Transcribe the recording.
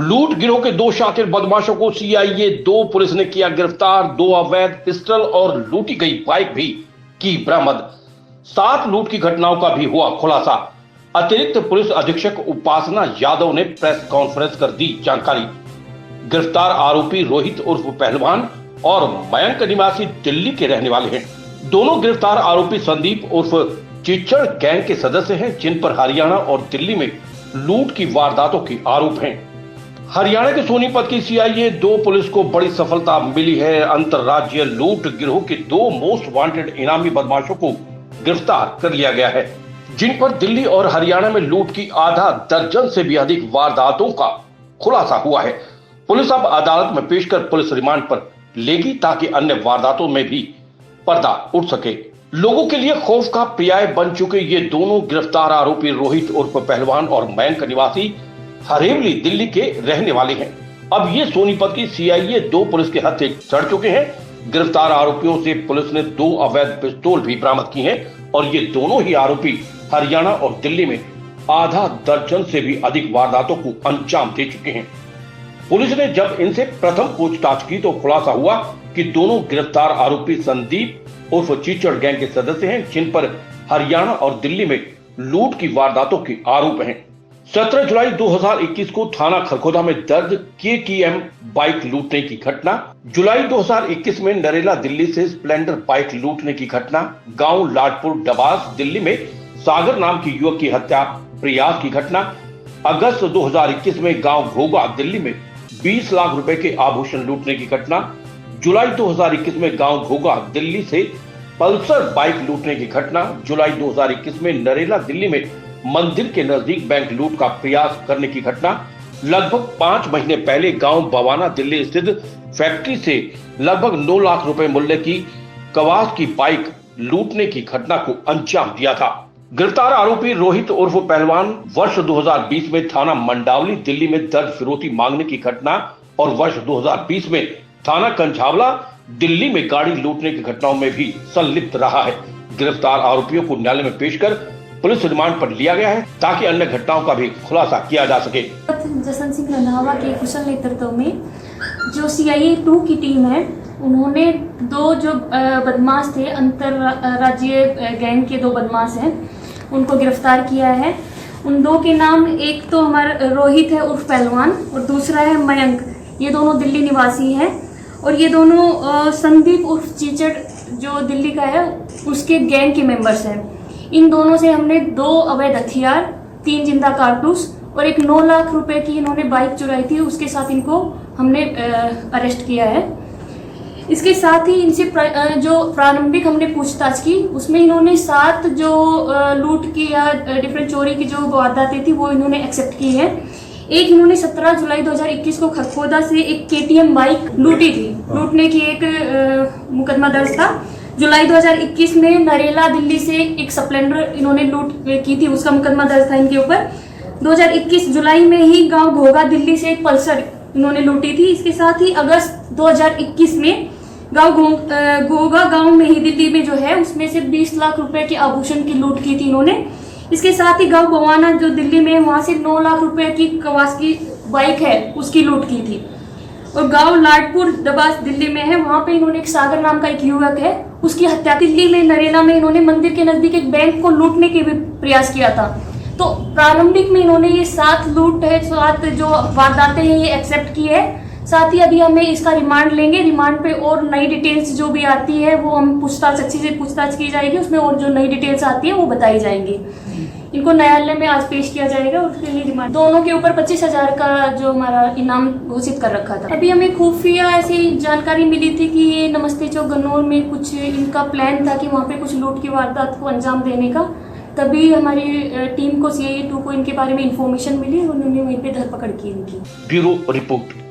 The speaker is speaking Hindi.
लूट गिरोह के 2 शातिर बदमाशों को सीआईए 2 पुलिस ने किया गिरफ्तार। 2 अवैध पिस्टल और लूटी गई बाइक भी की बरामद। 7 लूट की घटनाओं का भी हुआ खुलासा। अतिरिक्त पुलिस अधीक्षक उपासना यादव ने प्रेस कॉन्फ्रेंस कर दी जानकारी। गिरफ्तार आरोपी रोहित उर्फ पहलवान और मयंक निवासी दिल्ली के रहने वाले हैं। दोनों गिरफ्तार आरोपी संदीप उर्फ चिच्चड़ गैंग के सदस्य हैं, जिन पर हरियाणा और दिल्ली में लूट की वारदातों के आरोप हैं। हरियाणा के सोनीपत की सीआईए 2 पुलिस को बड़ी सफलता मिली है। अंतरराज्यीय लूट गिरोह के 2 मोस्ट वांटेड इनामी बदमाशों को गिरफ्तार कर लिया गया है, जिन पर दिल्ली और हरियाणा में लूट की आधा दर्जन से भी अधिक वारदातों का खुलासा हुआ है। पुलिस अब अदालत में पेश कर पुलिस रिमांड पर लेगी, ताकि अन्य वारदातों में भी पर्दा उठ सके। लोगों के लिए खौफ का पर्याय बन चुके ये दोनों गिरफ्तार आरोपी रोहित उर्फ पहलवान और मयंक निवासी हरेवली दिल्ली के रहने वाले हैं। अब ये सोनीपत की सीआईए 2 पुलिस के हत्थे चढ़ चुके हैं। गिरफ्तार आरोपियों से पुलिस ने 2 अवैध पिस्तौल भी बरामद की हैं और ये दोनों ही आरोपी हरियाणा और दिल्ली में आधा दर्जन से भी अधिक वारदातों को अंजाम दे चुके हैं। पुलिस ने जब इनसे प्रथम पूछताछ की तो खुलासा हुआ कि दोनों गिरफ्तार आरोपी संदीप उर्फ चिच्चड़ गैंग के सदस्य हैं, जिन पर हरियाणा और दिल्ली में लूट की वारदातों के आरोप हैं। 17 जुलाई 2021 को थाना खरखोदा में दर्ज केटीएम बाइक लूटने की घटना, जुलाई 2021 में नरेला दिल्ली से स्प्लेंडर बाइक लूटने की घटना, गांव लाडपुर डबास दिल्ली में सागर नाम की युवक की हत्या प्रयास की घटना, अगस्त 2021 में गांव घोगा दिल्ली में 20 लाख रुपए के आभूषण लूटने की घटना, जुलाई 2021 में गांव घोगा दिल्ली से पल्सर बाइक लूटने की घटना, जुलाई 2021 में नरेला दिल्ली में मंदिर के नजदीक बैंक लूट का प्रयास करने की घटना, लगभग 5 महीने पहले गांव बवाना दिल्ली स्थित फैक्ट्री से लगभग 9 लाख रुपए मूल्य की कवास की बाइक लूटने की घटना को अंजाम दिया था। गिरफ्तार आरोपी रोहित उर्फ पहलवान वर्ष 2020 में थाना मंडावली दिल्ली में दर्ज फिरौती मांगने की घटना और वर्ष 2020 में थाना कंझावला दिल्ली में गाड़ी लूटने की घटनाओं में भी संलिप्त रहा है। गिरफ्तार आरोपियों को न्यायालय में पेश कर पुलिस रिमांड पर लिया गया है, ताकि अन्य घटनाओं का भी खुलासा किया जा सके। जसवंत सिंह रंधावा के कुशल नेतृत्व में जो सीआईए 2 की टीम है, उन्होंने 2 जो बदमाश थे, अंतरराज्यीय गैंग के 2 बदमाश हैं, उनको गिरफ्तार किया है। उन 2 के नाम, एक तो हमारा रोहित है उर्फ पहलवान और दूसरा है मयंक। ये दोनों दिल्ली निवासी हैं और ये दोनों संदीप उर्फ चिच्चड़ जो दिल्ली का है उसके गैंग के मेंबर्स हैं। इन दोनों से हमने 2 अवैध हथियार, 3 जिंदा कारतूस और एक 9 लाख रुपए की इन्होंने बाइक चुराई थी, उसके साथ इनको हमने अरेस्ट किया है। इसके साथ ही इनसे जो प्रारंभिक हमने पूछताछ की, उसमें इन्होंने 7 जो लूट की या डिफरेंट चोरी की जो वारदातें थी वो इन्होंने एक्सेप्ट की है। एक इन्होंने 17 जुलाई 2021 को खरखोदा से एक केटीएम बाइक लूटी थी, लूटने की एक मुकदमा दर्ज था। जुलाई 2021 में नरेला दिल्ली से एक स्प्लेंडर इन्होंने लूट की थी, उसका मुकदमा दर्ज था इनके ऊपर। 2021 जुलाई में ही गांव घोगा दिल्ली से एक पल्सर इन्होंने लूटी थी। इसके साथ ही अगस्त 2021 में गांव घोगा गांव में ही दिल्ली में जो है उसमें से 20 लाख रुपए के आभूषण की लूट की थी इन्होंने। इसके साथ ही गांव बवाना जो दिल्ली में, वहां से 9 लाख रुपए की कवास की बाइक है उसकी लूट की थी। और गांव लाडपुर डबास दिल्ली में है, वहां पे इन्होंने एक सागर नाम का एक युवक है उसकी हत्या। दिल्ली में नरेला में इन्होंने मंदिर के नजदीक एक बैंक को लूटने के भी प्रयास किया था। तो प्रारंभिक में इन्होंने ये 7 लूट है, 7 जो वारदातें हैं ये एक्सेप्ट की है। साथ ही अभी हमें इसका रिमांड लेंगे, रिमांड पे और नई डिटेल्स जो भी आती है वो हम पूछताछ अच्छी से पूछताछ की जाएगी, उसमें और जो नई डिटेल्स आती है वो बताई जाएंगी। इनको न्यायालय में आज पेश किया जाएगा और उसके लिए रिमांड। दोनों के ऊपर 25,000 का जो हमारा इनाम घोषित कर रखा था। अभी हमें खुफिया ऐसी जानकारी मिली थी कि ये नमस्ते चौक गन्नौर में कुछ इनका प्लान था कि वहाँ पे कुछ लूट की वारदात को अंजाम देने का। तभी हमारी टीम को सीआईए 2 को इनके बारे में इंफॉर्मेशन मिली और उन्होंने वहीं पे धरपकड़ की इनकी। Bureau report.